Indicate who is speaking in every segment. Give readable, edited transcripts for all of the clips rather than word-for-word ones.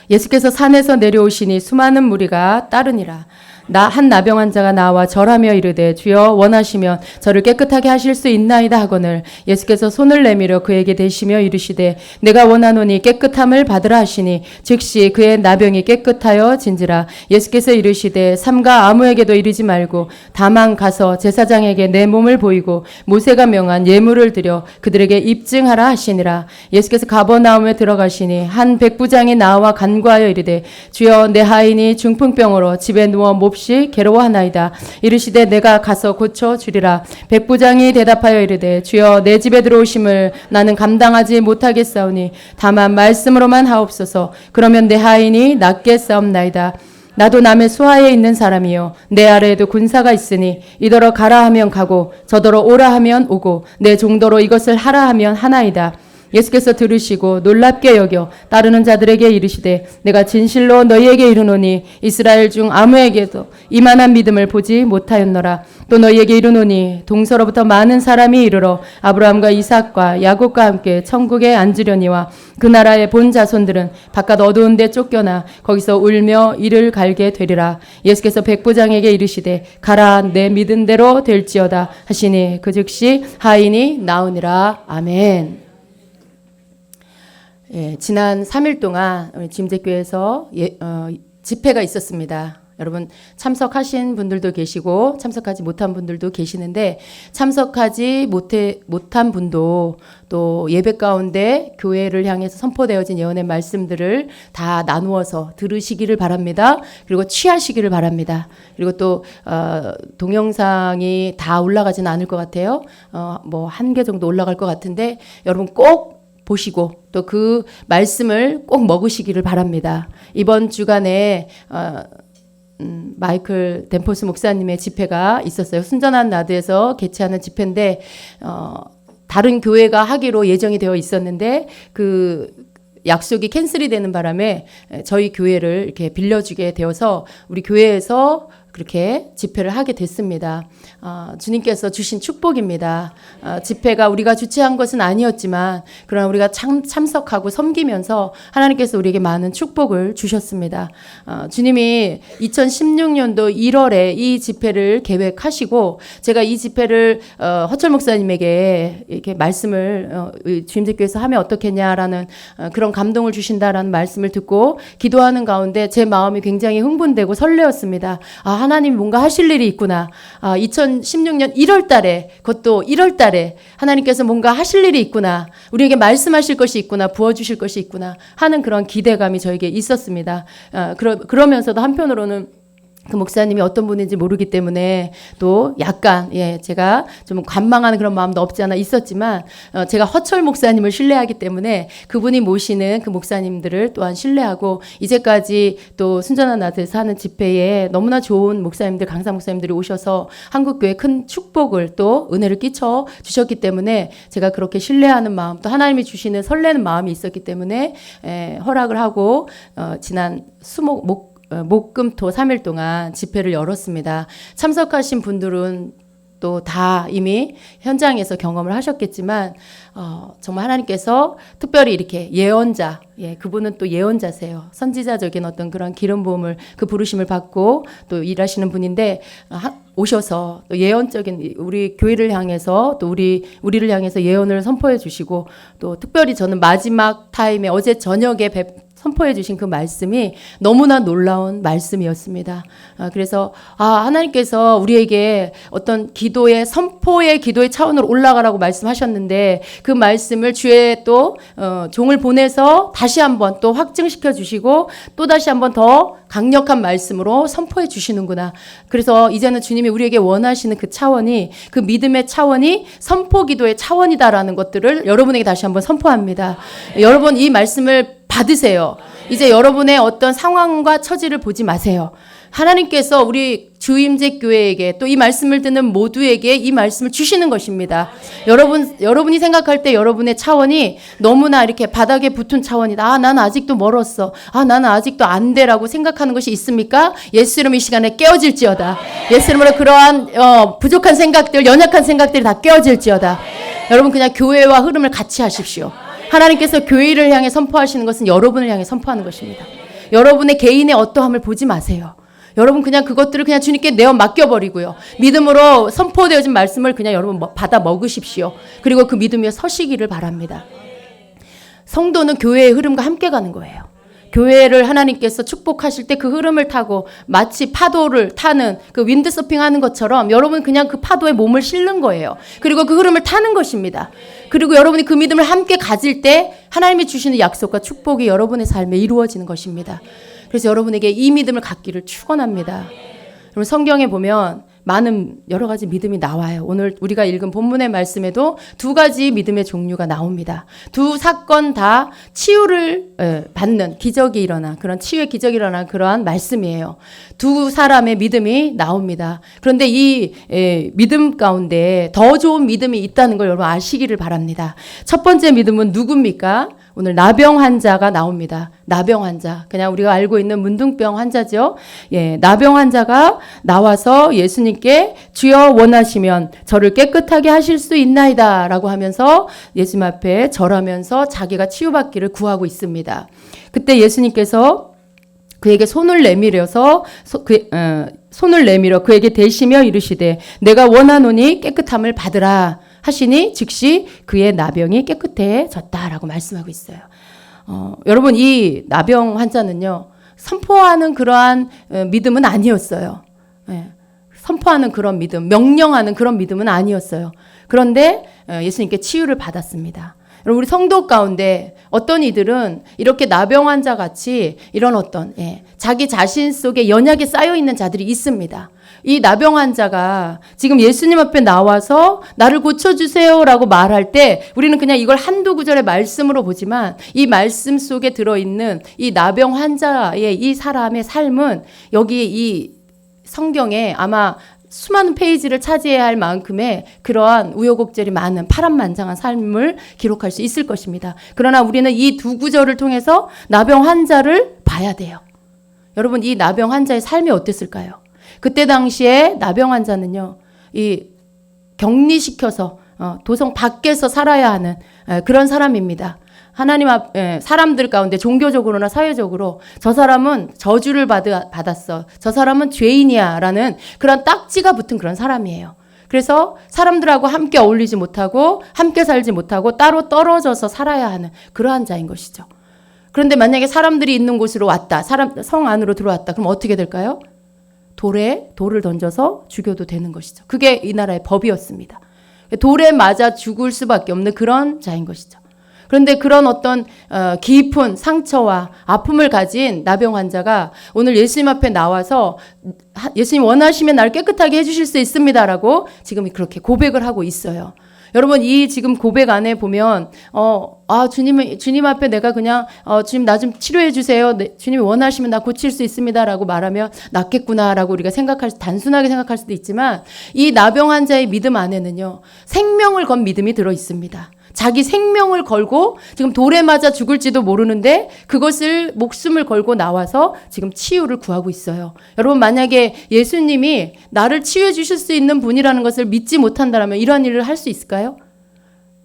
Speaker 1: 예수께서 산에서 내려오시니 수많은 무리가 따르니라. 한 나병 환자가 나와 절하며 이르되 주여 원하시면 저를 깨끗하게 하실 수 있나이다 하거늘 예수께서 손을 내밀어 그에게 대시며 이르시되 내가 원하노니 깨끗함을 받으라 하시니 즉시 그의 나병이 깨끗하여 진지라. 예수께서 이르시되 삼가 아무에게도 이르지 말고 다만 가서 제사장에게 내 몸을 보이고 모세가 명한 예물을 드려 그들에게 입증하라 하시니라. 예수께서 가버나움에 들어가시니 한 백부장이 나와 간구하여 이르되 주여 내 하인이 중풍병으로 집에 누워 몹시 괴로워하나이다. 이르시되 내가 가서 고쳐 주리라. 백부장이 대답하여 이르되 주여 내 집에 들어오심을 나는 감당하지 못하겠사오니 다만 말씀으로만 하옵소서. 그러면 내 하인이 낫겠사옵나이다. 나도 남의 수하에 있는 사람이요 내 아래에도 군사가 있으니 이더러 가라 하면 가고 저더러 오라 하면 오고 내 종도로 이것을 하라 하면 하나이다. 예수께서 들으시고 놀랍게 여겨 따르는 자들에게 이르시되 내가 진실로 너희에게 이르노니 이스라엘 중 아무에게도 이만한 믿음을 보지 못하였노라. 또 너희에게 이르노니 동서로부터 많은 사람이 이르러 아브라함과 이삭과 야곱과 함께 천국에 앉으려니와 그 나라의 본 자손들은 바깥 어두운 데 쫓겨나 거기서 울며 이를 갈게 되리라. 예수께서 백부장에게 이르시되 가라 내 믿은 대로 될지어다 하시니 그 즉시 하인이 나으니라. 아멘. 예, 지난 3일 동안 우리 지임제교회에서 집회가 있었습니다. 여러분 참석하신 분들도 계시고 참석하지 못한 분들도 계시는데 참석하지 못한 분도 또 예배 가운데 교회를 향해서 선포되어진 예언의 말씀들을 다 나누어서 들으시기를 바랍니다. 그리고 취하시기를 바랍니다. 그리고 또 동영상이 다 올라가지는 않을 것 같아요. 뭐 1개 정도 올라갈 것 같은데 여러분 꼭 보시고 또 그 말씀을 꼭 먹으시기를 바랍니다. 이번 주간에 마이클 덴포스 목사님의 집회가 있었어요. 순전한 나드에서 개최하는 집회인데 다른 교회가 하기로 예정이 되어 있었는데 그 약속이 캔슬이 되는 바람에 저희 교회를 이렇게 빌려주게 되어서 우리 교회에서 그렇게 집회를 하게 됐습니다. 주님께서 주신 축복입니다. 집회가 우리가 주최한 것은 아니었지만 그러나 우리가 참석하고 섬기면서 하나님께서 우리에게 많은 축복을 주셨습니다. 주님이 2016년도 1월에 이 집회를 계획하시고 제가 이 집회를 허철 목사님에게 이렇게 말씀을 주임제교회에서 하면 어떻겠냐라는 그런 감동을 주신다라는 말씀을 듣고 기도하는 가운데 제 마음이 굉장히 흥분되고 설레었습니다. 하나님 뭔가 하실 일이 있구나. 2016년 1월 달에 그것도 1월 달에 하나님께서 뭔가 하실 일이 있구나. 우리에게 말씀하실 것이 있구나. 부어주실 것이 있구나 하는 그런 기대감이 저에게 있었습니다. 그러면서도 한편으로는 그 목사님이 어떤 분인지 모르기 때문에 또 약간 제가 좀 관망하는 그런 마음도 없지 않아 있었지만 제가 허철 목사님을 신뢰하기 때문에 그분이 모시는 그 목사님들을 또한 신뢰하고 이제까지 또 순전한 나드에서 하는 집회에 너무나 좋은 목사님들 강사 목사님들이 오셔서 한국교회에 큰 축복을 또 은혜를 끼쳐 주셨기 때문에 제가 그렇게 신뢰하는 마음 또 하나님이 주시는 설레는 마음이 있었기 때문에 허락을 하고 지난 목금토 3일 동안 집회를 열었습니다. 참석하신 분들은 또 다 이미 현장에서 경험을 하셨겠지만 정말 하나님께서 특별히 이렇게 예언자, 그분은 또 예언자세요. 선지자적인 어떤 그런 기름 부음을 그 부르심을 받고 또 일하시는 분인데 오셔서 또 예언적인 우리 교회를 향해서 또 우리를 향해서 예언을 선포해 주시고 또 특별히 저는 마지막 타임에 어제 저녁에 선포해 주신 그 말씀이 너무나 놀라운 말씀이었습니다. 그래서 하나님께서 우리에게 어떤 선포의 기도의 차원으로 올라가라고 말씀하셨는데 그 말씀을 주의 또 종을 보내서 다시 한번 또 확증시켜 주시고 또 다시 한번 더 강력한 말씀으로 선포해 주시는구나. 그래서 이제는 주님이 우리에게 원하시는 그 차원이 그 믿음의 차원이 선포 기도의 차원이다라는 것들을 여러분에게 다시 한번 선포합니다. 여러분 이 말씀을 받으세요. 이제 여러분의 어떤 상황과 처지를 보지 마세요. 하나님께서 우리 주임제교회에게 또 이 말씀을 듣는 모두에게 이 말씀을 주시는 것입니다. 여러분이 생각할 때 여러분의 차원이 너무나 이렇게 바닥에 붙은 차원이다. 나는 아직도 멀었어. 나는 아직도 안 돼라고 생각하는 것이 있습니까? 예수 이름 이 시간에 깨어질지어다. 예수 이름으로 그러한 부족한 생각들, 연약한 생각들이 다 깨어질지어다. 여러분 그냥 교회와 흐름을 같이 하십시오. 하나님께서 교회를 향해 선포하시는 것은 여러분을 향해 선포하는 것입니다. 여러분의 개인의 어떠함을 보지 마세요. 여러분 그냥 그것들을 그냥 주님께 내어 맡겨버리고요. 믿음으로 선포되어진 말씀을 그냥 여러분 받아 먹으십시오. 그리고 그 믿음 위에 서시기를 바랍니다. 성도는 교회의 흐름과 함께 가는 거예요. 교회를 하나님께서 축복하실 때 그 흐름을 타고 마치 파도를 타는 그 윈드서핑 하는 것처럼 여러분 그냥 그 파도에 몸을 실는 거예요. 그리고 그 흐름을 타는 것입니다. 그리고 여러분이 그 믿음을 함께 가질 때 하나님이 주시는 약속과 축복이 여러분의 삶에 이루어지는 것입니다. 그래서 여러분에게 이 믿음을 갖기를 축원합니다. 여러분 성경에 보면 많은 여러 가지 믿음이 나와요. 오늘 우리가 읽은 본문의 말씀에도 두 가지 믿음의 종류가 나옵니다. 두 사건 다 치유를 받는 기적이 일어나 그런 치유의 기적이 일어나 그러한 말씀이에요. 두 사람의 믿음이 나옵니다. 그런데 이 믿음 가운데 더 좋은 믿음이 있다는 걸 여러분 아시기를 바랍니다. 첫 번째 믿음은 누굽니까? 오늘 나병 환자가 나옵니다. 나병 환자. 그냥 우리가 알고 있는 문둥병 환자죠. 예, 나병 환자가 나와서 예수님께 주여 원하시면 저를 깨끗하게 하실 수 있나이다 라고 하면서 예수님 앞에 절하면서 자기가 치유받기를 구하고 있습니다. 그때 예수님께서 그에게 손을 내밀어서 손을 내밀어 그에게 대시며 이르시되 내가 원하노니 깨끗함을 받으라 하시니 즉시 그의 나병이 깨끗해졌다라고 말씀하고 있어요. 여러분 이 나병 환자는요. 선포하는 그러한 믿음은 아니었어요. 예, 선포하는 그런 믿음, 명령하는 그런 믿음은 아니었어요. 그런데 예수님께 치유를 받았습니다. 여러분 우리 성도 가운데 어떤 이들은 이렇게 나병 환자 같이 이런 어떤 자기 자신 속에 연약이 쌓여 있는 자들이 있습니다. 이 나병 환자가 지금 예수님 앞에 나와서 나를 고쳐주세요라고 말할 때 우리는 그냥 이걸 한두 구절의 말씀으로 보지만 이 말씀 속에 들어있는 이 나병 환자의 이 사람의 삶은 여기 이 성경에 아마 수많은 페이지를 차지해야 할 만큼의 그러한 우여곡절이 많은 파란만장한 삶을 기록할 수 있을 것입니다. 그러나 우리는 이 두 구절을 통해서 나병 환자를 봐야 돼요. 여러분 이 나병 환자의 삶이 어땠을까요? 그때 당시에 나병 환자는요, 이 격리시켜서 도성 밖에서 살아야 하는 그런 사람입니다. 하나님 앞에 사람들 가운데 종교적으로나 사회적으로 저 사람은 저주를 받았어. 저 사람은 죄인이야 라는 그런 딱지가 붙은 그런 사람이에요. 그래서 사람들하고 함께 어울리지 못하고 함께 살지 못하고 따로 떨어져서 살아야 하는 그러한 자인 것이죠. 그런데 만약에 사람들이 있는 곳으로 왔다. 성 안으로 들어왔다. 그럼 어떻게 될까요? 돌을 던져서 죽여도 되는 것이죠. 그게 이 나라의 법이었습니다. 돌에 맞아 죽을 수밖에 없는 그런 자인 것이죠. 그런데 그런 어떤 깊은 상처와 아픔을 가진 나병 환자가 오늘 예수님 앞에 나와서 예수님 원하시면 나를 깨끗하게 해주실 수 있습니다라고 지금 그렇게 고백을 하고 있어요. 여러분 이 지금 고백 안에 보면 주님 앞에 내가 그냥 주님 나 좀 치료해 주세요. 주님이 원하시면 나 고칠 수 있습니다라고 말하면 낫겠구나라고 우리가 단순하게 생각할 수도 있지만 이 나병 환자의 믿음 안에는요. 생명을 건 믿음이 들어 있습니다. 자기 생명을 걸고 지금 돌에 맞아 죽을지도 모르는데 그것을 목숨을 걸고 나와서 지금 치유를 구하고 있어요. 여러분 만약에 예수님이 나를 치유해 주실 수 있는 분이라는 것을 믿지 못한다면 이런 일을 할 수 있을까요?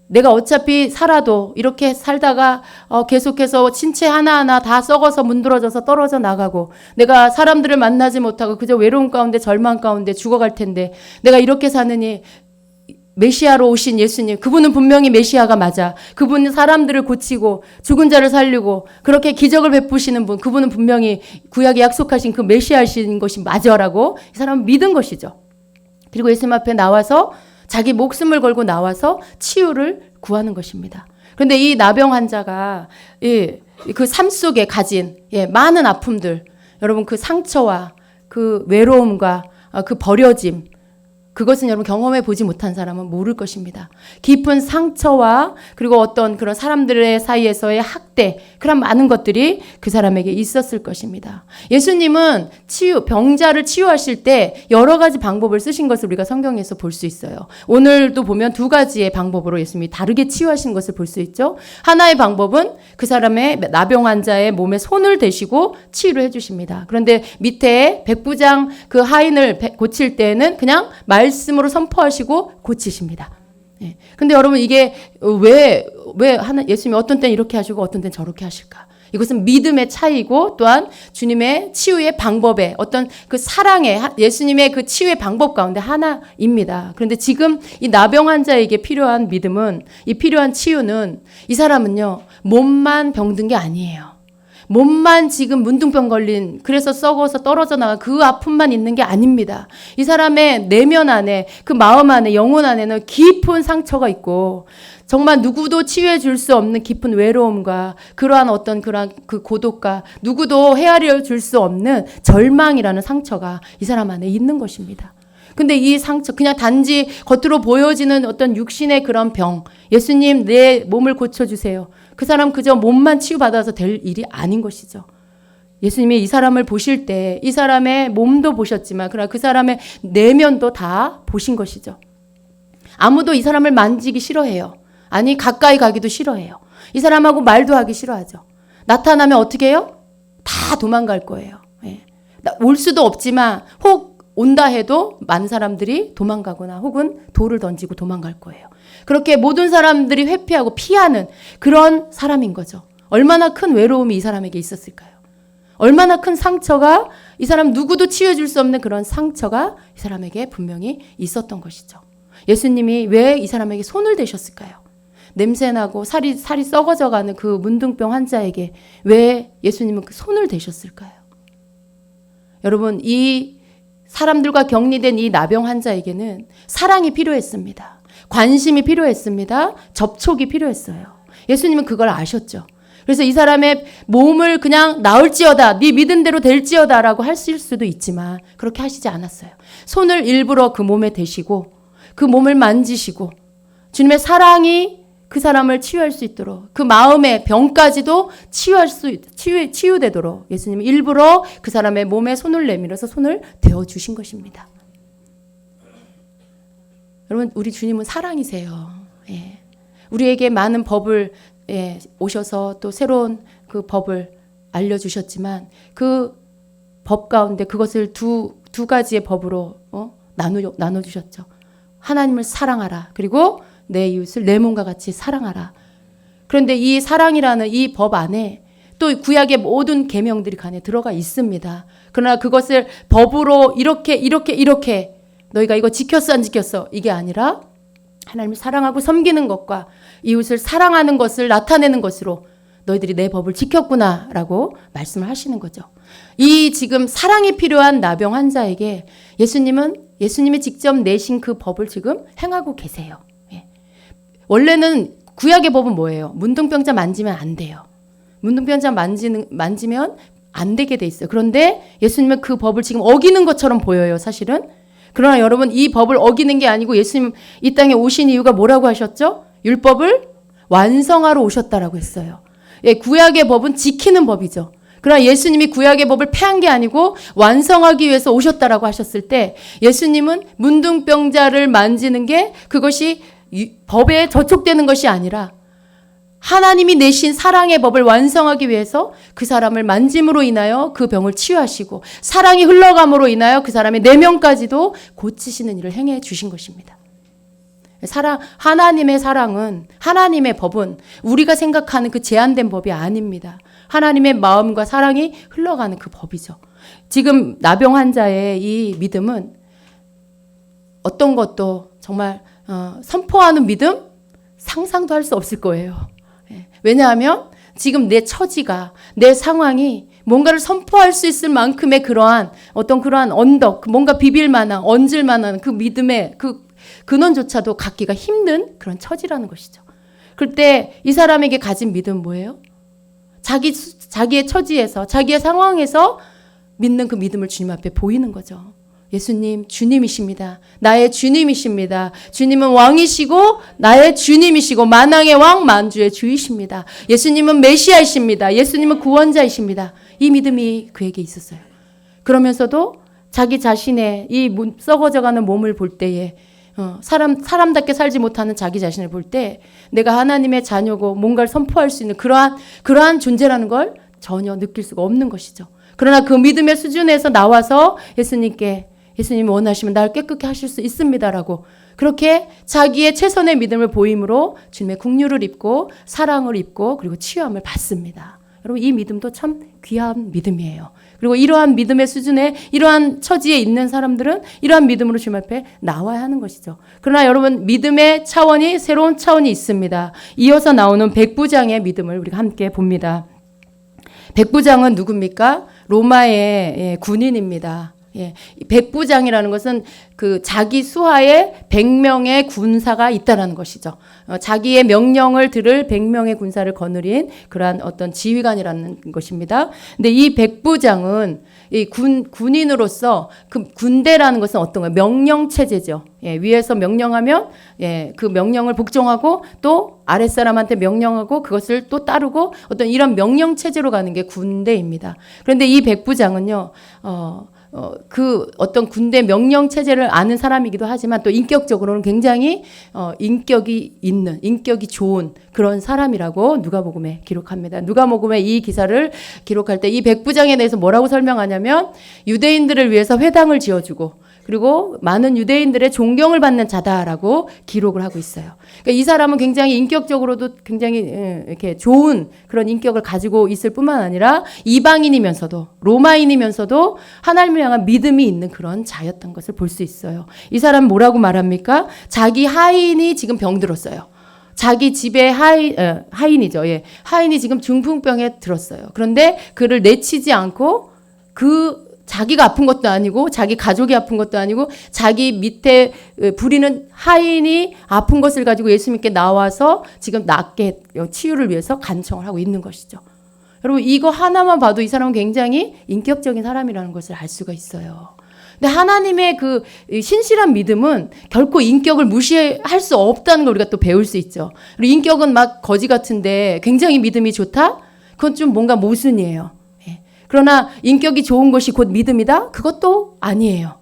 Speaker 1: 내가 어차피 살아도 이렇게 살다가 계속해서 신체 하나하나 다 썩어서 문드러져서 떨어져 나가고 내가 사람들을 만나지 못하고 그저 외로움 가운데 절망 가운데 죽어갈 텐데 내가 이렇게 사느니 메시아로 오신 예수님, 그분은 분명히 메시아가 맞아. 그분은 사람들을 고치고 죽은 자를 살리고 그렇게 기적을 베푸시는 분, 그분은 분명히 구약에 약속하신 그 메시아이신 것이 맞아라고 이 사람은 믿은 것이죠. 그리고 예수님 앞에 나와서 자기 목숨을 걸고 나와서 치유를 구하는 것입니다. 그런데 이 나병 환자가 그 삶 속에 가진 많은 아픔들, 여러분 그 상처와 그 외로움과 그 버려짐, 그것은 여러분 경험해 보지 못한 사람은 모를 것입니다. 깊은 상처와 그리고 어떤 그런 사람들의 사이에서의 학대, 그런 많은 것들이 그 사람에게 있었을 것입니다. 예수님은 병자를 치유하실 때 여러 가지 방법을 쓰신 것을 우리가 성경에서 볼 수 있어요. 오늘도 보면 두 가지의 방법으로 예수님이 다르게 치유하신 것을 볼 수 있죠. 하나의 방법은 그 사람의 나병 환자의 몸에 손을 대시고 치유를 해주십니다. 그런데 밑에 백부장 그 하인을 고칠 때는 그냥 말씀으로 선포하시고 고치십니다. 근데 여러분 이게 왜 예수님이 어떤 때는 이렇게 하시고 어떤 때는 저렇게 하실까? 이것은 믿음의 차이고 또한 주님의 치유의 방법의 어떤 그 사랑의 예수님의 그 치유의 방법 가운데 하나입니다. 그런데 지금 이 나병 환자에게 필요한 믿음은 이 필요한 치유는 이 사람은요 몸만 병든 게 아니에요. 몸만 지금 문둥병 걸린 그래서 썩어서 떨어져 나간 그 아픔만 있는 게 아닙니다. 이 사람의 내면 안에 그 마음 안에 영혼 안에는 깊은 상처가 있고 정말 누구도 치유해 줄 수 없는 깊은 외로움과 그러한 어떤 그러한 그 고독과 누구도 헤아려 줄 수 없는 절망이라는 상처가 이 사람 안에 있는 것입니다. 근데 이 상처 그냥 단지 겉으로 보여지는 어떤 육신의 그런 병 예수님 내 몸을 고쳐주세요. 그 사람 그저 몸만 치유받아서 될 일이 아닌 것이죠. 예수님이 이 사람을 보실 때 이 사람의 몸도 보셨지만 그러나 그 사람의 내면도 다 보신 것이죠. 아무도 이 사람을 만지기 싫어해요. 아니 가까이 가기도 싫어해요. 이 사람하고 말도 하기 싫어하죠. 나타나면 어떻게 해요? 다 도망갈 거예요. 예. 올 수도 없지만 혹 온다 해도 많은 사람들이 도망가거나 혹은 돌을 던지고 도망갈 거예요. 그렇게 모든 사람들이 회피하고 피하는 그런 사람인 거죠. 얼마나 큰 외로움이 이 사람에게 있었을까요? 얼마나 큰 상처가 이 사람 누구도 치유해 줄 수 없는 그런 상처가 이 사람에게 분명히 있었던 것이죠. 예수님이 왜 이 사람에게 손을 대셨을까요? 냄새나고 살이 썩어져가는 그 문둥병 환자에게 왜 예수님은 그 손을 대셨을까요? 여러분 이 사람들과 격리된 이 나병 환자에게는 사랑이 필요했습니다. 관심이 필요했습니다. 접촉이 필요했어요. 예수님은 그걸 아셨죠. 그래서 이 사람의 몸을 그냥 나을지어다, 네 믿은 대로 될지어다 라고 하실 수도 있지만 그렇게 하시지 않았어요. 손을 일부러 그 몸에 대시고 그 몸을 만지시고 주님의 사랑이 그 사람을 치유할 수 있도록 그 마음의 병까지도 치유되도록 예수님이 일부러 그 사람의 몸에 손을 내밀어서 손을 대어주신 것입니다. 여러분 우리 주님은 사랑이세요. 예. 우리에게 많은 법을 오셔서 또 새로운 그 법을 알려주셨지만 그 법 가운데 그것을 두 가지의 법으로 나눠주셨죠. 하나님을 사랑하라. 그리고 내 이웃을 내 몸과 같이 사랑하라. 그런데 이 사랑이라는 이 법 안에 또 구약의 모든 계명들이 간에 들어가 있습니다. 그러나 그것을 법으로 이렇게 너희가 이거 지켰어 안 지켰어 이게 아니라 하나님을 사랑하고 섬기는 것과 이웃을 사랑하는 것을 나타내는 것으로 너희들이 내 법을 지켰구나라고 말씀을 하시는 거죠. 이 지금 사랑이 필요한 나병 환자에게 예수님이 직접 내신 그 법을 지금 행하고 계세요. 원래는 구약의 법은 뭐예요? 문둥병자 만지면 안 돼요. 문둥병자 만지면 안 되게 돼 있어요. 그런데 예수님은 그 법을 지금 어기는 것처럼 보여요, 사실은. 그러나 여러분 이 법을 어기는 게 아니고 예수님 이 땅에 오신 이유가 뭐라고 하셨죠? 율법을 완성하러 오셨다라고 했어요. 예, 구약의 법은 지키는 법이죠. 그러나 예수님이 구약의 법을 폐한 게 아니고 완성하기 위해서 오셨다라고 하셨을 때 예수님은 문둥병자를 만지는 게 그것이 법에 저촉되는 것이 아니라 하나님이 내신 사랑의 법을 완성하기 위해서 그 사람을 만짐으로 인하여 그 병을 치유하시고 사랑이 흘러감으로 인하여 그 사람의 내면까지도 고치시는 일을 행해 주신 것입니다. 하나님의 사랑은 하나님의 법은 우리가 생각하는 그 제한된 법이 아닙니다. 하나님의 마음과 사랑이 흘러가는 그 법이죠. 지금 나병 환자의 이 믿음은 어떤 것도 정말 선포하는 믿음? 상상도 할 수 없을 거예요. 왜냐하면 지금 내 처지가, 내 상황이 뭔가를 선포할 수 있을 만큼의 그러한 언덕, 뭔가 비빌 만한, 얹을 만한 그 믿음의 그 근원조차도 갖기가 힘든 그런 처지라는 것이죠. 그때 이 사람에게 가진 믿음은 뭐예요? 자기의 처지에서, 자기의 상황에서 믿는 그 믿음을 주님 앞에 보이는 거죠. 예수님 주님이십니다. 나의 주님이십니다. 주님은 왕이시고 나의 주님이시고 만왕의 왕 만주의 주이십니다. 예수님은 메시아이십니다. 예수님은 구원자이십니다. 이 믿음이 그에게 있었어요. 그러면서도 자기 자신의 이 썩어져가는 몸을 볼 때에 사람답게 살지 못하는 자기 자신을 볼 때 내가 하나님의 자녀고 뭔가를 선포할 수 있는 그러한 존재라는 걸 전혀 느낄 수가 없는 것이죠. 그러나 그 믿음의 수준에서 나와서 예수님이 원하시면 날 깨끗게 하실 수 있습니다라고 그렇게 자기의 최선의 믿음을 보임으로 주님의 긍휼을 입고 사랑을 입고 그리고 치유함을 받습니다. 여러분 이 믿음도 참 귀한 믿음이에요. 그리고 이러한 믿음의 수준에 이러한 처지에 있는 사람들은 이러한 믿음으로 주님 앞에 나와야 하는 것이죠. 그러나 여러분 믿음의 차원이 새로운 차원이 있습니다. 이어서 나오는 백부장의 믿음을 우리가 함께 봅니다. 백부장은 누굽니까? 로마의 군인입니다. 백부장이라는 것은 그 자기 수하에 100명의 군사가 있다라는 것이죠. 자기의 명령을 들을 100명의 군사를 거느린 그러한 어떤 지휘관이라는 것입니다. 근데 이 백부장은 이 군인으로서 그 군대라는 것은 어떤 거예요? 명령 체제죠. 위에서 명령하면 그 명령을 복종하고 또 아랫사람한테 명령하고 그것을 또 따르고 어떤 이런 명령 체제로 가는 게 군대입니다. 그런데 이 백부장은요, 그 어떤 군대 명령 체제를 아는 사람이기도 하지만 또 인격적으로는 굉장히 인격이 있는, 인격이 좋은 그런 사람이라고 누가복음에 기록합니다. 누가복음에 이 기사를 기록할 때 이 백부장에 대해서 뭐라고 설명하냐면 유대인들을 위해서 회당을 지어주고 그리고 많은 유대인들의 존경을 받는 자다라고 기록을 하고 있어요. 그러니까 이 사람은 굉장히 인격적으로도 굉장히 이렇게 좋은 그런 인격을 가지고 있을 뿐만 아니라 이방인이면서도 로마인이면서도 하나님을 향한 믿음이 있는 그런 자였던 것을 볼 수 있어요. 이 사람은 뭐라고 말합니까? 자기 하인이 지금 병들었어요. 자기 집에 하인이죠. 하인이 지금 중풍병에 들었어요. 그런데 그를 내치지 않고 자기가 아픈 것도 아니고 자기 가족이 아픈 것도 아니고 자기 밑에 부리는 하인이 아픈 것을 가지고 예수님께 나와서 지금 낫게 치유를 위해서 간청을 하고 있는 것이죠. 여러분 이거 하나만 봐도 이 사람은 굉장히 인격적인 사람이라는 것을 알 수가 있어요. 근데 하나님의 그 신실한 믿음은 결코 인격을 무시할 수 없다는 걸 우리가 또 배울 수 있죠. 그리고 인격은 막 거지 같은데 굉장히 믿음이 좋다? 그건 좀 뭔가 모순이에요. 그러나 인격이 좋은 것이 곧 믿음이다? 그것도 아니에요.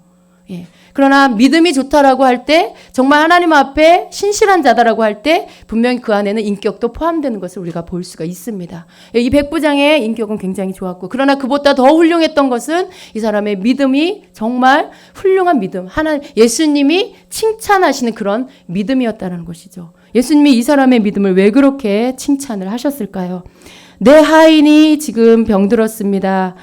Speaker 1: 그러나 믿음이 좋다라고 할 때 정말 하나님 앞에 신실한 자다라고 할 때 분명히 그 안에는 인격도 포함되는 것을 우리가 볼 수가 있습니다. 이 백부장의 인격은 굉장히 좋았고 그러나 그보다 더 훌륭했던 것은 이 사람의 믿음이 정말 훌륭한 믿음. 예수님이 칭찬하시는 그런 믿음이었다는 것이죠. 예수님이 이 사람의 믿음을 왜 그렇게 칭찬을 하셨을까요? 내 하인이 지금 병들었습니다.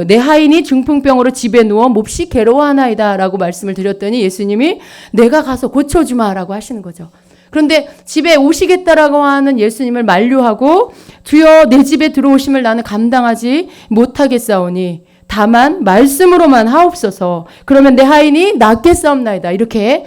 Speaker 1: 내 하인이 중풍병으로 집에 누워 몹시 괴로워하나이다라고 말씀을 드렸더니 예수님이 내가 가서 고쳐주마라고 하시는 거죠. 그런데 집에 오시겠다라고 하는 예수님을 만류하고 주여 내 집에 들어오심을 나는 감당하지 못하겠사오니 다만 말씀으로만 하옵소서. 그러면 내 하인이 낫겠사옵나이다. 이렇게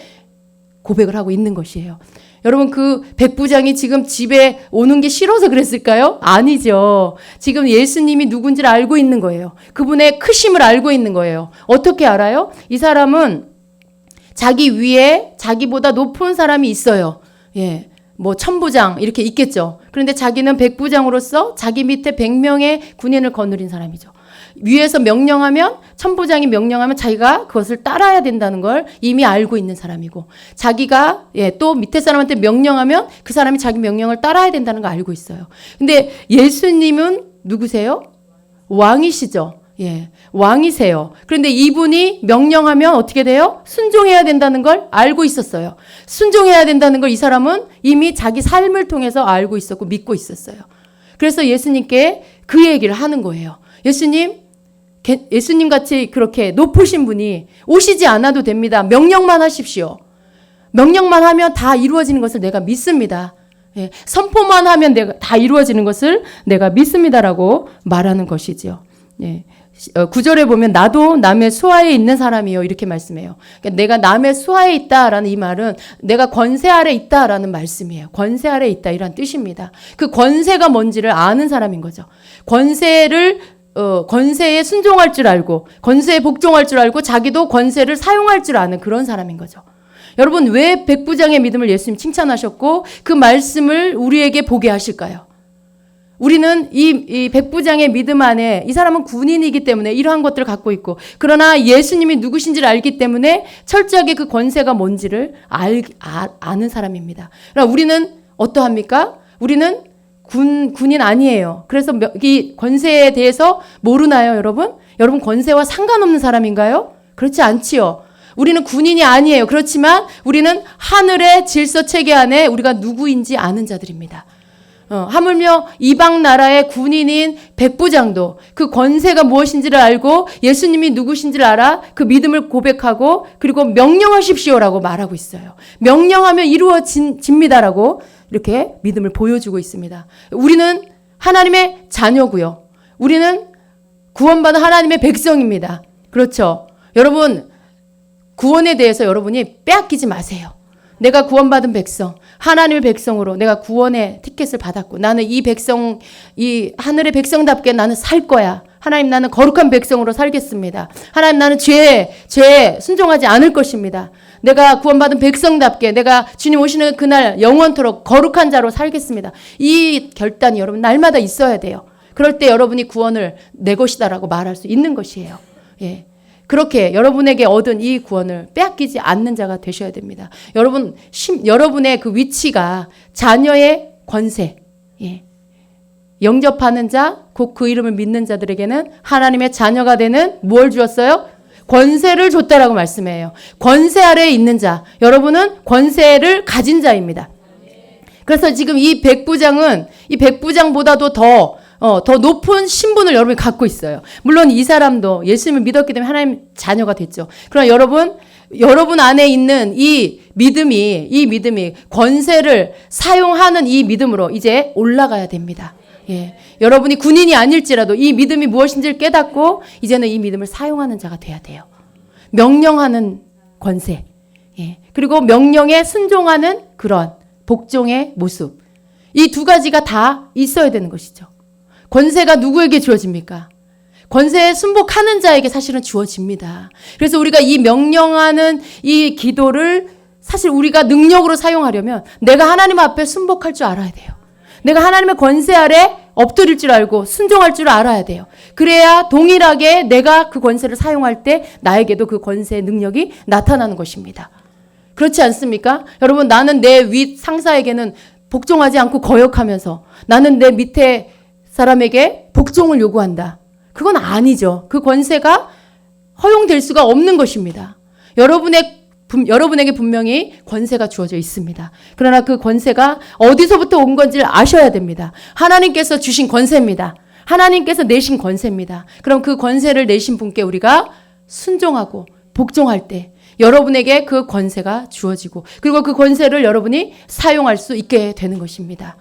Speaker 1: 고백을 하고 있는 것이에요. 여러분 그 백부장이 지금 집에 오는 게 싫어서 그랬을까요? 아니죠. 지금 예수님이 누군지를 알고 있는 거예요. 그분의 크심을 알고 있는 거예요. 어떻게 알아요? 이 사람은 자기 위에 자기보다 높은 사람이 있어요. 뭐 천부장 이렇게 있겠죠. 그런데 자기는 백부장으로서 자기 밑에 100명의 군인을 거느린 사람이죠. 위에서 명령하면 천부장이 명령하면 자기가 그것을 따라야 된다는 걸 이미 알고 있는 사람이고 자기가 또 밑에 사람한테 명령하면 그 사람이 자기 명령을 따라야 된다는 걸 알고 있어요. 근데 예수님은 누구세요? 왕이시죠. 왕이세요. 그런데 이분이 명령하면 어떻게 돼요? 순종해야 된다는 걸 알고 있었어요. 순종해야 된다는 걸 이 사람은 이미 자기 삶을 통해서 알고 있었고 믿고 있었어요. 그래서 예수님께 그 얘기를 하는 거예요. 예수님 같이 그렇게 높으신 분이 오시지 않아도 됩니다. 명령만 하십시오. 명령만 하면 다 이루어지는 것을 내가 믿습니다. 선포만 하면 다 이루어지는 것을 내가 믿습니다라고 말하는 것이지요. 9절에 보면 나도 남의 수하에 있는 사람이요 이렇게 말씀해요. 그러니까 내가 남의 수하에 있다라는 이 말은 내가 권세 아래 있다라는 말씀이에요. 권세 아래 있다 이란 뜻입니다. 그 권세가 뭔지를 아는 사람인 거죠. 권세에 순종할 줄 알고 권세에 복종할 줄 알고 자기도 권세를 사용할 줄 아는 그런 사람인 거죠. 여러분 왜 백부장의 믿음을 예수님 칭찬하셨고 그 말씀을 우리에게 보게 하실까요? 우리는 이 백부장의 믿음 안에 이 사람은 군인이기 때문에 이러한 것들을 갖고 있고 그러나 예수님이 누구신지를 알기 때문에 철저하게 그 권세가 뭔지를 아는 사람입니다. 그러나 우리는 어떠합니까? 우리는 군인 아니에요. 그래서 이 권세에 대해서 모르나요, 여러분? 여러분 권세와 상관없는 사람인가요? 그렇지 않지요. 우리는 군인이 아니에요. 그렇지만 우리는 하늘의 질서 체계 안에 우리가 누구인지 아는 자들입니다. 하물며 이방 나라의 군인인 백부장도 그 권세가 무엇인지를 알고 예수님이 누구신지를 알아 그 믿음을 고백하고 그리고 명령하십시오라고 말하고 있어요. 명령하면 이루어집니다라고 이렇게 믿음을 보여주고 있습니다. 우리는 하나님의 자녀고요. 우리는 구원받은 하나님의 백성입니다. 그렇죠. 여러분, 구원에 대해서 여러분이 빼앗기지 마세요. 내가 구원받은 백성, 하나님의 백성으로 내가 구원의 티켓을 받았고 나는 이 백성, 이 하늘의 백성답게 나는 살 거야. 하나님, 나는 거룩한 백성으로 살겠습니다. 하나님, 나는 죄에 순종하지 않을 것입니다. 내가 구원받은 백성답게 내가 주님 오시는 그날 영원토록 거룩한 자로 살겠습니다. 이 결단이 여러분 날마다 있어야 돼요. 그럴 때 여러분이 구원을 내 것이다라고 말할 수 있는 것이에요. 예. 그렇게 여러분에게 얻은 이 구원을 빼앗기지 않는 자가 되셔야 됩니다. 여러분의 그 위치가 자녀의 권세, 예. 영접하는 자, 곧 그 이름을 믿는 자들에게는 하나님의 자녀가 되는 뭘 주었어요? 권세를 줬다라고 말씀해요. 권세 아래에 있는 자, 여러분은 권세를 가진 자입니다. 그래서 지금 이 백부장은 이 백부장보다도 더 높은 신분을 여러분이 갖고 있어요. 물론 이 사람도 예수님을 믿었기 때문에 하나님 자녀가 됐죠. 그러나 여러분 안에 있는 이 믿음이 권세를 사용하는 이 믿음으로 이제 올라가야 됩니다. 예. 여러분이 군인이 아닐지라도 이 믿음이 무엇인지를 깨닫고 이제는 이 믿음을 사용하는 자가 돼야 돼요. 명령하는 권세. 예. 그리고 명령에 순종하는 그런 복종의 모습. 이 두 가지가 다 있어야 되는 것이죠. 권세가 누구에게 주어집니까? 권세에 순복하는 자에게 사실은 주어집니다. 그래서 우리가 이 명령하는 이 기도를 사실 우리가 능력으로 사용하려면 내가 하나님 앞에 순복할 줄 알아야 돼요. 내가 하나님의 권세 아래 엎드릴 줄 알고 순종할 줄 알아야 돼요. 그래야 동일하게 내가 그 권세를 사용할 때 나에게도 그 권세의 능력이 나타나는 것입니다. 그렇지 않습니까? 여러분, 나는 내 윗 상사에게는 복종하지 않고 거역하면서 나는 내 밑에 사람에게 복종을 요구한다. 그건 아니죠. 그 권세가 허용될 수가 없는 것입니다. 여러분에게 분명히 권세가 주어져 있습니다. 그러나 그 권세가 어디서부터 온 건지를 아셔야 됩니다. 하나님께서 주신 권세입니다. 하나님께서 내신 권세입니다. 그럼 그 권세를 내신 분께 우리가 순종하고 복종할 때 여러분에게 그 권세가 주어지고 그리고 그 권세를 여러분이 사용할 수 있게 되는 것입니다.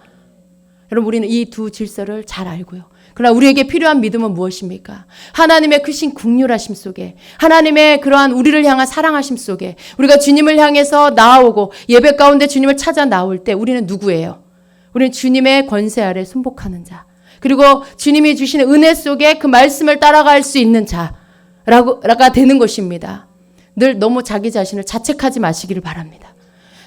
Speaker 1: 여러분, 우리는 이 두 질서를 잘 알고요. 그러나 우리에게 필요한 믿음은 무엇입니까? 하나님의 크신 긍휼하심 속에, 하나님의 그러한 우리를 향한 사랑하심 속에 우리가 주님을 향해서 나아오고 예배 가운데 주님을 찾아 나올 때 우리는 누구예요? 우리는 주님의 권세 아래 순복하는 자, 그리고 주님이 주시는 은혜 속에 그 말씀을 따라갈 수 있는 자라가 되는 것입니다. 늘 너무 자기 자신을 자책하지 마시기를 바랍니다.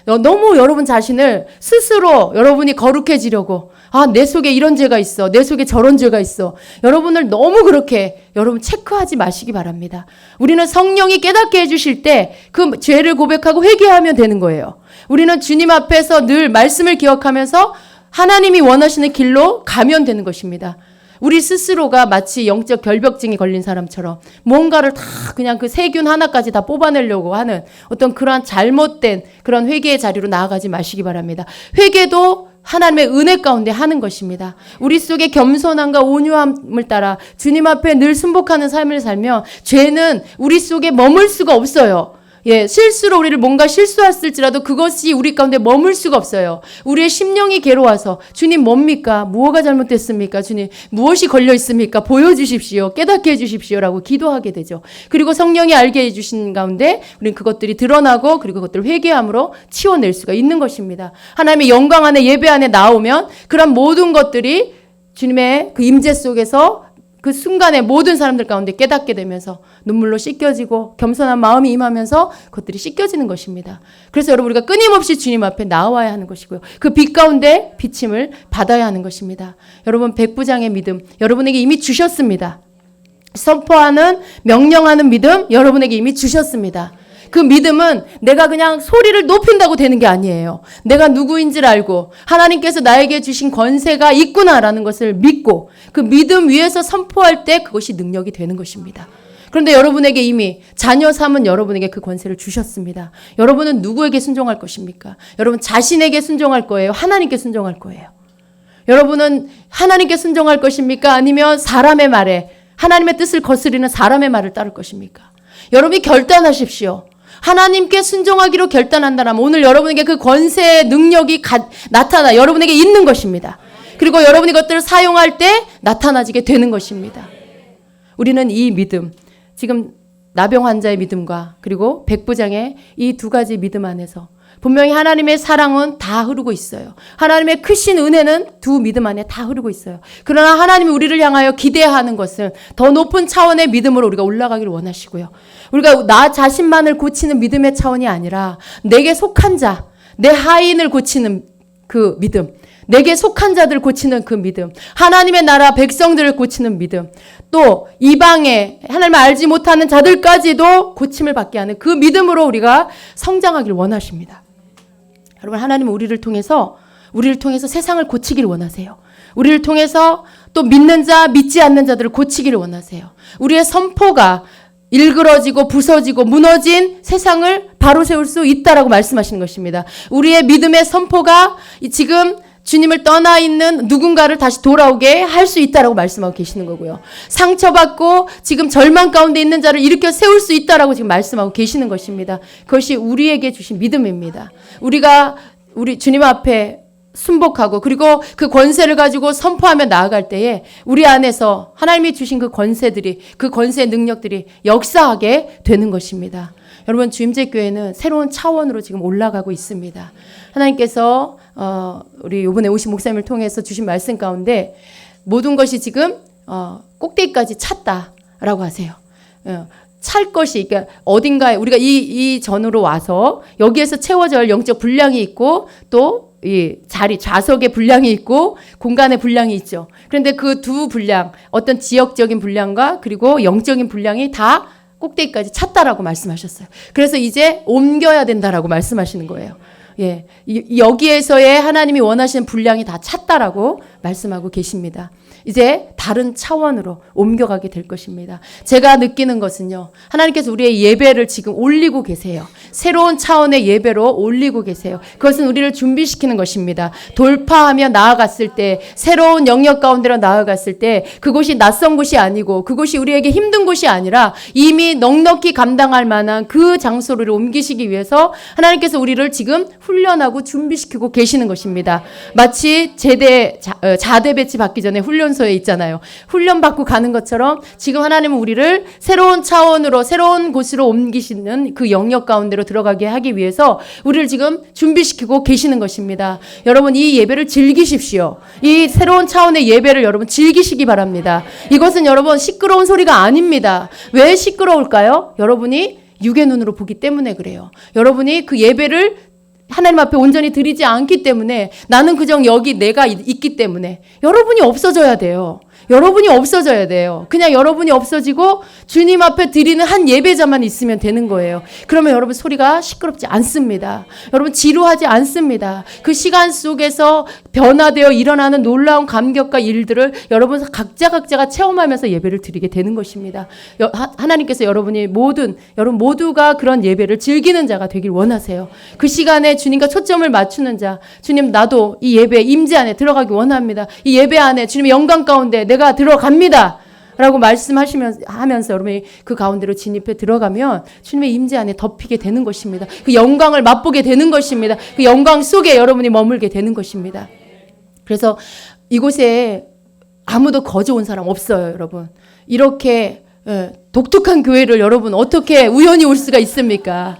Speaker 1: 너무 여러분 자신을 스스로 여러분이 거룩해지려고 내 속에 이런 죄가 있어. 내 속에 저런 죄가 있어. 여러분을 너무 그렇게 여러분 체크하지 마시기 바랍니다. 우리는 성령이 깨닫게 해주실 때 그 죄를 고백하고 회개하면 되는 거예요. 우리는 주님 앞에서 늘 말씀을 기억하면서 하나님이 원하시는 길로 가면 되는 것입니다. 우리 스스로가 마치 영적 결벽증이 걸린 사람처럼 뭔가를 다 그냥 그 세균 하나까지 다 뽑아내려고 하는 어떤 그러한 잘못된 그런 회개의 자리로 나아가지 마시기 바랍니다. 회개도 하나님의 은혜 가운데 하는 것입니다. 우리 속에 겸손함과 온유함을 따라 주님 앞에 늘 순복하는 삶을 살면 죄는 우리 속에 머물 수가 없어요. 예, 실수로 우리를 뭔가 실수했을지라도 그것이 우리 가운데 머물 수가 없어요. 우리의 심령이 괴로워서 주님 뭡니까? 무엇가 잘못됐습니까? 주님 무엇이 걸려 있습니까? 보여주십시오. 깨닫게 해주십시오라고 기도하게 되죠. 그리고 성령이 알게 해주신 가운데 우리는 그것들이 드러나고 그리고 그것들을 회개함으로 치워낼 수가 있는 것입니다. 하나님의 영광 안에 예배 안에 나오면 그런 모든 것들이 주님의 그 임재 속에서 그 순간에 모든 사람들 가운데 깨닫게 되면서 눈물로 씻겨지고 겸손한 마음이 임하면서 그것들이 씻겨지는 것입니다. 그래서 여러분 우리가 끊임없이 주님 앞에 나와야 하는 것이고요. 그 빛 가운데 비침을 받아야 하는 것입니다. 여러분 백부장의 믿음 여러분에게 이미 주셨습니다. 선포하는 명령하는 믿음 여러분에게 이미 주셨습니다. 그 믿음은 내가 그냥 소리를 높인다고 되는 게 아니에요. 내가 누구인지를 알고 하나님께서 나에게 주신 권세가 있구나라는 것을 믿고 그 믿음 위에서 선포할 때 그것이 능력이 되는 것입니다. 그런데 여러분에게 이미 자녀 삼은 여러분에게 그 권세를 주셨습니다. 여러분은 누구에게 순종할 것입니까? 여러분 자신에게 순종할 거예요? 하나님께 순종할 거예요? 여러분은 하나님께 순종할 것입니까? 아니면 사람의 말에, 하나님의 뜻을 거스리는 사람의 말을 따를 것입니까? 여러분이 결단하십시오. 하나님께 순종하기로 결단한다면 오늘 여러분에게 그 권세의 능력이 나타나 여러분에게 있는 것입니다. 그리고 여러분이 이것들을 사용할 때 나타나지게 되는 것입니다. 우리는 이 믿음, 지금 나병 환자의 믿음과 그리고 백부장의 이 두 가지 믿음 안에서 분명히 하나님의 사랑은 다 흐르고 있어요. 하나님의 크신 은혜는 두 믿음 안에 다 흐르고 있어요. 그러나 하나님이 우리를 향하여 기대하는 것은 더 높은 차원의 믿음으로 우리가 올라가기를 원하시고요. 우리가 나 자신만을 고치는 믿음의 차원이 아니라 내게 속한 자, 내 하인을 고치는 그 믿음, 내게 속한 자들 고치는 그 믿음, 하나님의 나라 백성들을 고치는 믿음, 또 이방에 하나님을 알지 못하는 자들까지도 고침을 받게 하는 그 믿음으로 우리가 성장하기를 원하십니다. 여러분, 하나님은 우리를 통해서 세상을 고치기를 원하세요. 우리를 통해서 또 믿는 자, 믿지 않는 자들을 고치기를 원하세요. 우리의 선포가 일그러지고 부서지고 무너진 세상을 바로 세울 수 있다라고 말씀하시는 것입니다. 우리의 믿음의 선포가 지금 주님을 떠나 있는 누군가를 다시 돌아오게 할 수 있다라고 말씀하고 계시는 거고요. 상처받고 지금 절망 가운데 있는 자를 일으켜 세울 수 있다라고 지금 말씀하고 계시는 것입니다. 그것이 우리에게 주신 믿음입니다. 우리 주님 앞에 순복하고 그리고 그 권세를 가지고 선포하며 나아갈 때에 우리 안에서 하나님이 주신 그 권세들이, 그 권세의 능력들이 역사하게 되는 것입니다. 여러분, 주임제교회는 새로운 차원으로 지금 올라가고 있습니다. 하나님께서 우리 이번에 오신 목사님을 통해서 주신 말씀 가운데 모든 것이 지금 꼭대기까지 찼다라고 하세요. 찰 것이, 그러니까 어딘가에 우리가 이 전으로 와서 여기에서 채워져야 할 영적 분량이 있고 또 이 자리, 좌석의 분량이 있고 공간의 분량이 있죠. 그런데 그 두 분량, 어떤 지역적인 분량과 그리고 영적인 분량이 다 꼭대기까지 찼다라고 말씀하셨어요. 그래서 이제 옮겨야 된다라고 말씀하시는 거예요. 예, 여기에서의 하나님이 원하시는 분량이 다 찼다라고 말씀하고 계십니다. 이제 다른 차원으로 옮겨가게 될 것입니다. 제가 느끼는 것은요, 하나님께서 우리의 예배를 지금 올리고 계세요. 새로운 차원의 예배로 올리고 계세요. 그것은 우리를 준비시키는 것입니다. 돌파하며 나아갔을 때, 새로운 영역 가운데로 나아갔을 때 그곳이 낯선 곳이 아니고 그곳이 우리에게 힘든 곳이 아니라 이미 넉넉히 감당할 만한 그 장소를 옮기시기 위해서 하나님께서 우리를 지금 훈련하고 준비시키고 계시는 것입니다. 마치 자대 배치 받기 전에 훈련소에 있잖아요. 훈련받고 가는 것처럼 지금 하나님은 우리를 새로운 차원으로, 새로운 곳으로 옮기시는 그 영역 가운데로 들어가게 하기 위해서 우리를 지금 준비시키고 계시는 것입니다. 여러분, 이 예배를 즐기십시오. 이 새로운 차원의 예배를 여러분 즐기시기 바랍니다. 이것은 여러분 시끄러운 소리가 아닙니다. 왜 시끄러울까요? 여러분이 육의 눈으로 보기 때문에 그래요. 여러분이 그 예배를 하나님 앞에 온전히 드리지 않기 때문에, 나는 그저 여기 내가 있기 때문에 여러분이 없어져야 돼요. 여러분이 없어져야 돼요. 그냥 여러분이 없어지고 주님 앞에 드리는 한 예배자만 있으면 되는 거예요. 그러면 여러분 소리가 시끄럽지 않습니다. 여러분 지루하지 않습니다. 그 시간 속에서 변화되어 일어나는 놀라운 감격과 일들을 여러분 각자가 체험하면서 예배를 드리게 되는 것입니다. 하나님께서 여러분 모두가 그런 예배를 즐기는 자가 되길 원하세요. 그 시간에 주님과 초점을 맞추는 자, 주님 나도 이 예배 임재 안에 들어가기 원합니다. 이 예배 안에 주님의 영광 가운데 내가 들어갑니다 라고 말씀하시면서 여러분이 그 가운데로 진입해 들어가면 주님의 임재 안에 덮이게 되는 것입니다. 그 영광을 맛보게 되는 것입니다. 그 영광 속에 여러분이 머물게 되는 것입니다. 그래서 이곳에 아무도 거저 온 사람 없어요, 여러분. 이렇게 독특한 교회를 여러분 어떻게 우연히 올 수가 있습니까?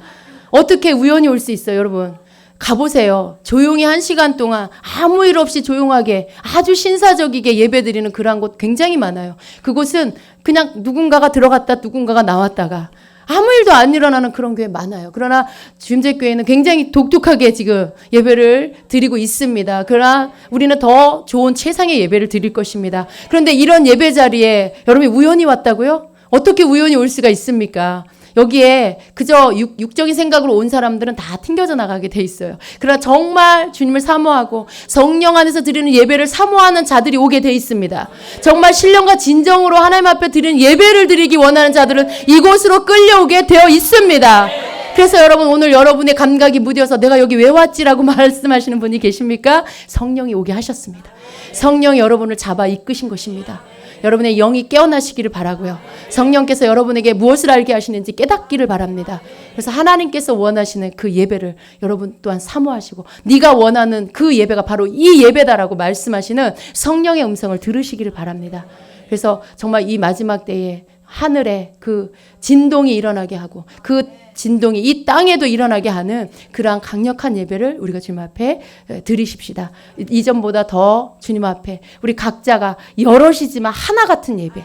Speaker 1: 어떻게 우연히 올 수 있어요, 여러분? 가보세요. 조용히 1시간 동안 아무 일 없이 조용하게 아주 신사적이게 예배드리는 그러한 곳 굉장히 많아요. 그곳은 그냥 누군가가 들어갔다 누군가가 나왔다가 아무 일도 안 일어나는 그런 교회 많아요. 그러나 주임제교회는 굉장히 독특하게 지금 예배를 드리고 있습니다. 그러나 우리는 더 좋은 최상의 예배를 드릴 것입니다. 그런데 이런 예배 자리에 여러분이 우연히 왔다고요? 어떻게 우연히 올 수가 있습니까? 여기에 그저 육적인 생각으로 온 사람들은 다 튕겨져 나가게 돼 있어요. 그러나 정말 주님을 사모하고 성령 안에서 드리는 예배를 사모하는 자들이 오게 돼 있습니다. 정말 신령과 진정으로 하나님 앞에 드리는 예배를 드리기 원하는 자들은 이곳으로 끌려오게 되어 있습니다. 그래서 여러분 오늘 여러분의 감각이 무뎌서 내가 여기 왜 왔지라고 말씀하시는 분이 계십니까? 성령이 오게 하셨습니다. 성령이 여러분을 잡아 이끄신 것입니다. 여러분의 영이 깨어나시기를 바라고요. 성령께서 여러분에게 무엇을 알게 하시는지 깨닫기를 바랍니다. 그래서 하나님께서 원하시는 그 예배를 여러분 또한 사모하시고 네가 원하는 그 예배가 바로 이 예배다라고 말씀하시는 성령의 음성을 들으시기를 바랍니다. 그래서 정말 이 마지막 때에 하늘에 그 진동이 일어나게 하고 그 진동이 이 땅에도 일어나게 하는 그러한 강력한 예배를 우리가 주님 앞에 드리십시다. 이전보다 더 주님 앞에 우리 각자가 여럿이지만 하나 같은 예배,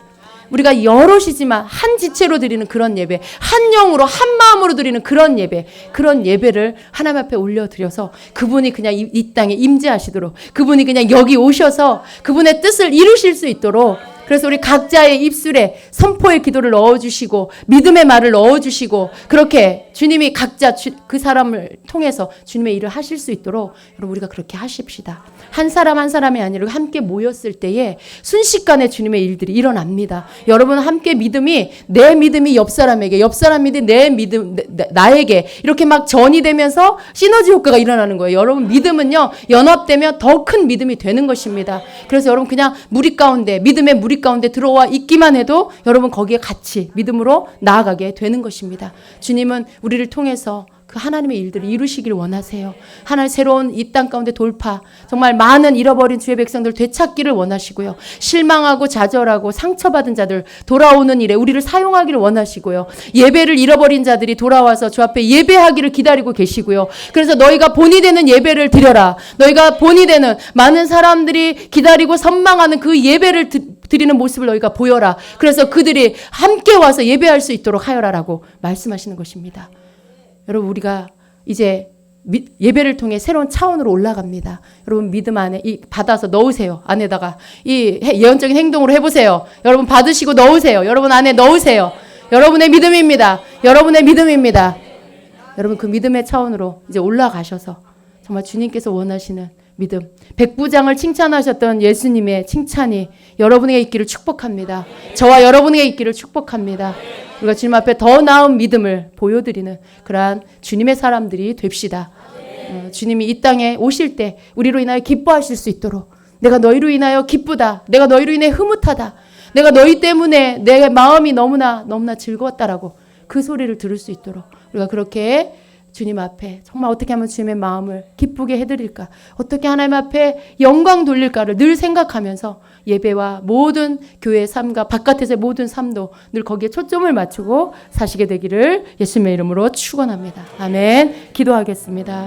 Speaker 1: 우리가 여럿이지만 한 지체로 드리는 그런 예배, 한 영으로 한 마음으로 드리는 그런 예배, 그런 예배를 하나님 앞에 올려드려서 그분이 그냥 이 땅에 임재하시도록, 그분이 그냥 여기 오셔서 그분의 뜻을 이루실 수 있도록, 그래서 우리 각자의 입술에 선포의 기도를 넣어주시고 믿음의 말을 넣어주시고 그렇게 주님이 각자 그 사람을 통해서 주님의 일을 하실 수 있도록 여러분 우리가 그렇게 하십시다. 한 사람 한 사람이 아니라 함께 모였을 때에 순식간에 주님의 일들이 일어납니다. 여러분 함께 믿음이 내 믿음이 옆 사람에게, 옆 사람 믿음이 내 믿음 나에게 이렇게 막 전이 되면서 시너지 효과가 일어나는 거예요. 여러분 믿음은요 연합되면 더 큰 믿음이 되는 것입니다. 그래서 여러분 그냥 무리 가운데 믿음의 무리 가운데 들어와 있기만 해도 여러분 거기에 같이 믿음으로 나아가게 되는 것입니다. 주님은 우리를 통해서 그 하나님의 일들을 이루시길 원하세요. 하나님 새로운 이 땅 가운데 돌파, 정말 많은 잃어버린 주의 백성들 되찾기를 원하시고요. 실망하고 좌절하고 상처받은 자들 돌아오는 일에 우리를 사용하기를 원하시고요. 예배를 잃어버린 자들이 돌아와서 주 앞에 예배하기를 기다리고 계시고요. 그래서 너희가 본이 되는 예배를 드려라. 너희가 본이 되는 많은 사람들이 기다리고 선망하는 그 예배를 드리는 모습을 너희가 보여라. 그래서 그들이 함께 와서 예배할 수 있도록 하여라라고 말씀하시는 것입니다. 여러분 우리가 이제 예배를 통해 새로운 차원으로 올라갑니다. 여러분 믿음 안에 받아서 넣으세요. 안에다가 이 예언적인 행동으로 해보세요. 여러분 받으시고 넣으세요. 여러분 안에 넣으세요. 여러분의 믿음입니다. 여러분의 믿음입니다. 여러분 그 믿음의 차원으로 이제 올라가셔서 정말 주님께서 원하시는 믿음, 백부장을 칭찬하셨던 예수님의 칭찬이 여러분에게 있기를 축복합니다. 저와 여러분에게 있기를 축복합니다. 우리가 주님 앞에 더 나은 믿음을 보여드리는 그러한 주님의 사람들이 됩시다. 주님이 이 땅에 오실 때 우리로 인하여 기뻐하실 수 있도록, 내가 너희로 인하여 기쁘다, 내가 너희로 인해 흐뭇하다, 내가 너희 때문에 내 마음이 너무나 즐거웠다라고 그 소리를 들을 수 있도록 우리가 그렇게 주님 앞에 정말 어떻게 하면 주님의 마음을 기쁘게 해드릴까, 어떻게 하나님 앞에 영광 돌릴까를 늘 생각하면서 예배와 모든 교회의 삶과 바깥에서의 모든 삶도 늘 거기에 초점을 맞추고 사시게 되기를 예수님의 이름으로 축원합니다. 아멘. 기도하겠습니다.